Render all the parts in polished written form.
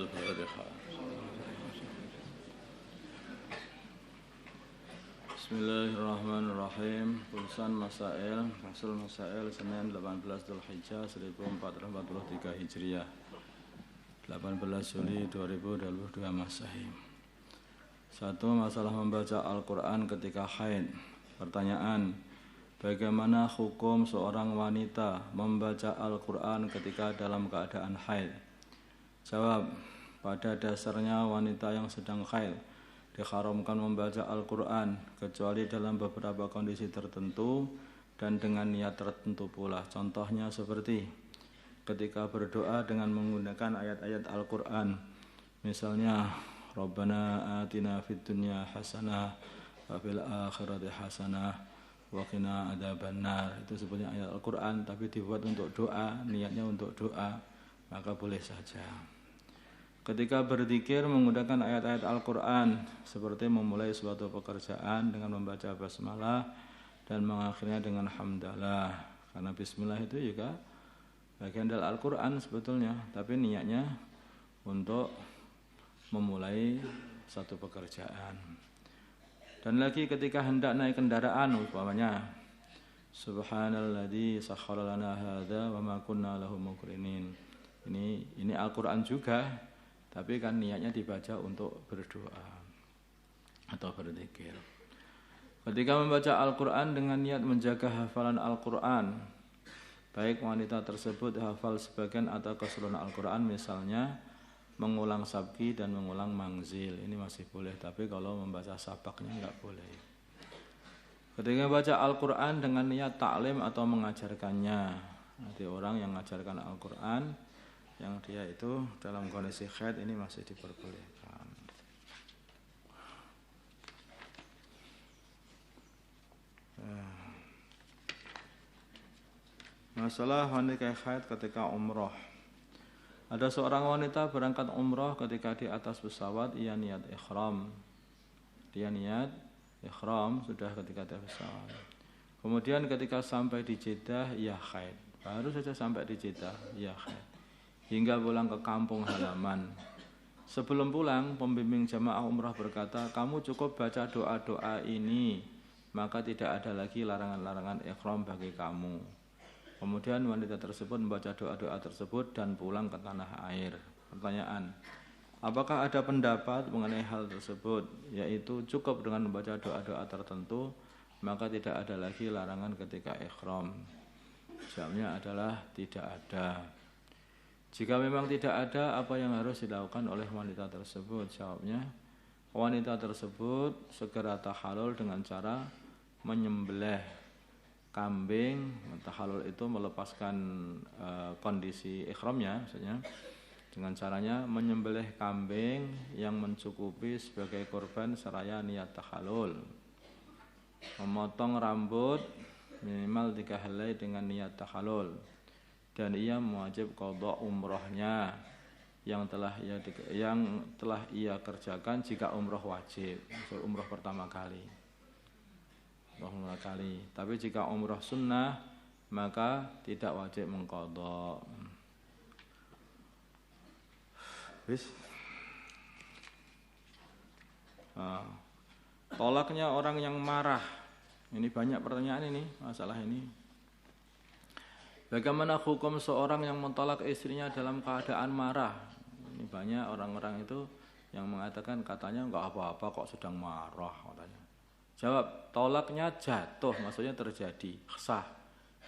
Al-Fatihah. Bismillahirrahmanirrahim. Tulisan Masail, Fasul Masail, Senin 18 Dzulhijjah 1443 Hijriah, 18 Juli 2022 Masehi. 1. Masalah membaca Al-Quran ketika haid. Pertanyaan: bagaimana hukum seorang wanita membaca Al-Quran ketika dalam keadaan haid? Jawab: pada dasarnya wanita yang sedang haid diharamkan membaca Al-Quran kecuali dalam beberapa kondisi tertentu dan dengan niat tertentu pula. Contohnya seperti ketika berdoa dengan menggunakan ayat-ayat Al-Quran, misalnya Rabbana atina fid dunya hasanah wa fil akhirati hasanah wa qina adzabannar. Itu sebenarnya ayat Al-Quran tapi dibuat untuk doa, niatnya untuk doa, maka boleh saja. Ketika berzikir menggunakan ayat-ayat Al-Quran, seperti memulai suatu pekerjaan dengan membaca basmalah dan mengakhirinya dengan hamdalah. Karena bismillah itu juga bagian dari Al-Quran sebetulnya, tapi niatnya untuk memulai satu pekerjaan. Dan lagi ketika hendak naik kendaraan, umpamanya Subhanalladzi sakhkhara lana hadza wa ma kunna lahu muqrinin. Ini Al-Quran juga, tapi kan niatnya dibaca untuk berdoa atau berzikir. Ketika membaca Al-Quran dengan niat menjaga hafalan Al-Quran, baik wanita tersebut hafal sebagian atau keseluruhan Al-Quran, misalnya mengulang sabki dan mengulang mangzil, ini masih boleh, tapi kalau membaca sabaknya enggak boleh. Ketika membaca Al-Quran dengan niat taklim atau mengajarkannya, ada orang yang mengajarkan Al-Quran yang dia itu dalam kondisi haid, ini masih diperbolehkan. Masalah wanita haid ketika umroh. Ada seorang wanita berangkat umroh, ketika di atas pesawat ia niat ikhram. Dia niat ikhram sudah ketika di pesawat. Kemudian ketika sampai di Jeddah ia haid. Baru saja sampai di Jeddah ia haid, hingga pulang ke kampung halaman. Sebelum pulang, pembimbing jamaah umrah berkata, kamu cukup baca doa-doa ini, maka tidak ada lagi larangan-larangan ikhram bagi kamu. Kemudian wanita tersebut membaca doa-doa tersebut dan pulang ke tanah air. Pertanyaan: apakah ada pendapat mengenai hal tersebut, yaitu cukup dengan membaca doa-doa tertentu, maka tidak ada lagi larangan ketika ikhram? Jawabnya adalah tidak ada. Jika memang tidak ada, apa yang harus dilakukan oleh wanita tersebut? Jawabnya, wanita tersebut segera tahalul dengan cara menyembelih kambing. Tahalul itu melepaskan kondisi ikhramnya, maksudnya dengan caranya menyembelih kambing yang mencukupi sebagai korban seraya niat tahalul, memotong rambut minimal 3 helai dengan niat tahalul, dan ia wajib qadha umrohnya yang telah ia kerjakan jika umroh wajib, umroh pertama kali. Tapi jika umroh sunnah maka tidak wajib mengqadha. Tolaknya orang yang marah. Ini banyak pertanyaan ini, masalah ini. Bagaimana hukum seorang yang mentolak istrinya dalam keadaan marah? Ini banyak orang-orang itu yang mengatakan, katanya enggak apa-apa kok sedang marah, katanya. Jawab: tolaknya jatuh, maksudnya terjadi, sah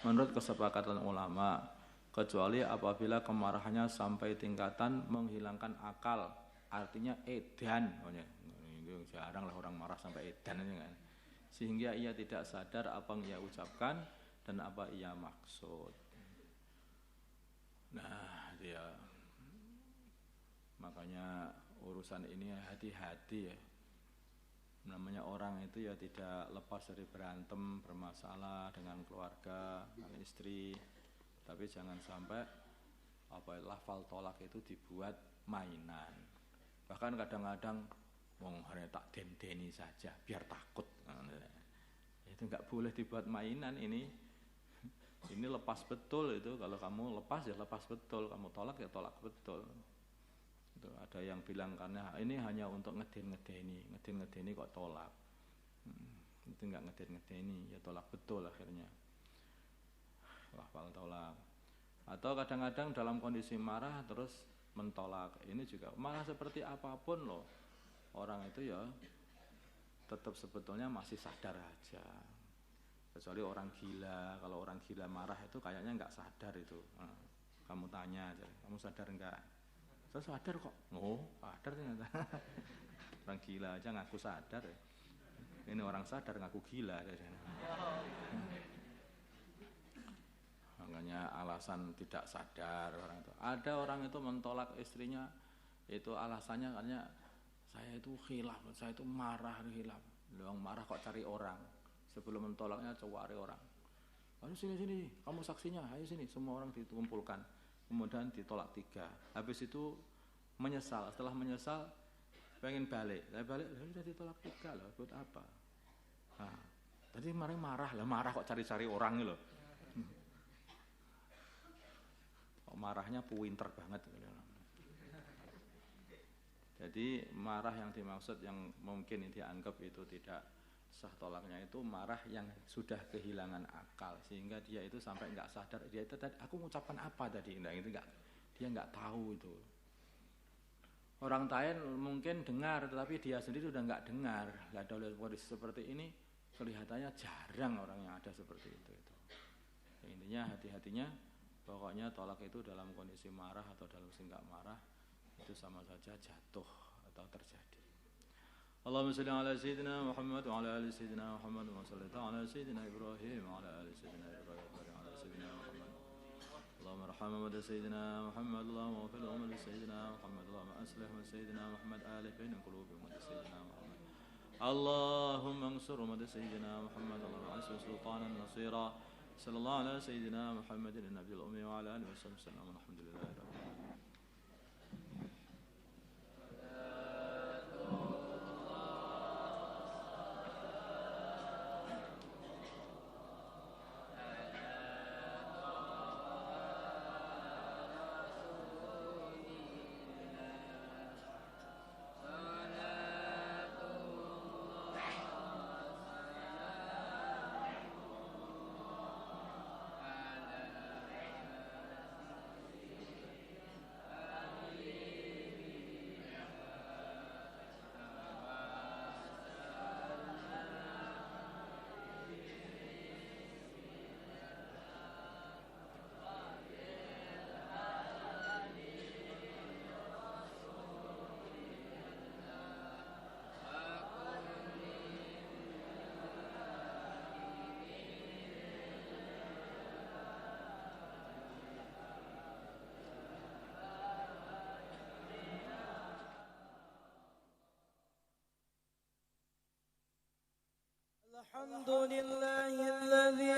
menurut kesepakatan ulama, kecuali apabila kemarahannya sampai tingkatan menghilangkan akal, artinya edan. Jarang lah orang marah sampai edan, sehingga ia tidak sadar apa yang ia ucapkan dan apa ia maksud. Nah, dia makanya urusan ini hati-hati ya. Namanya orang itu ya tidak lepas dari berantem, bermasalah dengan keluarga, dengan istri, tapi jangan sampai lafal tolak itu dibuat mainan. Bahkan kadang-kadang hari tak den-deni saja biar takut. Itu enggak boleh dibuat mainan ini. Ini lepas betul itu. Kalau kamu lepas ya lepas betul, kamu tolak ya tolak betul. Itu ada yang bilang karena ini hanya untuk ngeden-ngedeni kok tolak. Itu enggak ngeden-ngedeni, ya tolak betul akhirnya. Lafal tolak. Atau kadang-kadang dalam kondisi marah terus mentolak. Ini juga marah seperti apapun loh. Orang itu ya tetap sebetulnya masih sadar aja. Kecuali orang gila, kalau orang gila marah itu kayaknya enggak sadar itu. Kamu tanya aja, kamu sadar enggak? Saya sadar kok. Oh, sadar ternyata. Orang gila aja ngaku sadar ya. Ini orang sadar ngaku gila. Makanya alasan tidak sadar orang itu. Ada orang itu mentolak istrinya, itu alasannya katanya saya itu khilaf, saya itu marah khilaf. Orang marah kok cari orang. Sebelum mentolaknya cari orang. Ayo sini, kamu saksinya, ayo sini. Semua orang dikumpulkan. Kemudian ditolak 3. Habis itu menyesal. Setelah menyesal, pengen balik. Sudah ditolak 3 loh. Buat apa? Nah, tadi marah lah. Marah kok cari-cari orang gitu loh. Kok marahnya pinter banget. Jadi marah yang dimaksud yang mungkin dianggap itu tidak sah tolaknya itu marah yang sudah kehilangan akal sehingga dia itu sampai enggak sadar dia itu tadi aku mengucapkan apa tadi enggak itu enggak dia enggak tahu itu. Orang lain mungkin dengar tetapi dia sendiri sudah enggak dengar. Lah dalam kondisi seperti ini kelihatannya jarang orang yang ada seperti itu. Ya, intinya hati-hatinya pokoknya tolak itu dalam kondisi marah atau dalam enggak marah itu sama saja jatuh atau terjadi. اللهم صل على سيدنا محمد وعلى ال سيدنا محمد وصلى على سيدنا ابراهيم وعلى ال سيدنا ابراهيم وعلى سيدنا محمد اللهم ارحم مد سيدنا محمد اللهم اغفر لهم سيدنا محمد اللهم اصلح من سيدنا محمد الف بين قلوبهم مد سيدنا محمد اللهم انصر مد سيدنا محمد اللهم انصر سلطانا نصيرا صلى الله على سيدنا محمد النبي الامي وعلى اله وصحبه وسلم والحمد لله رب العالمين. الحمد لله الذي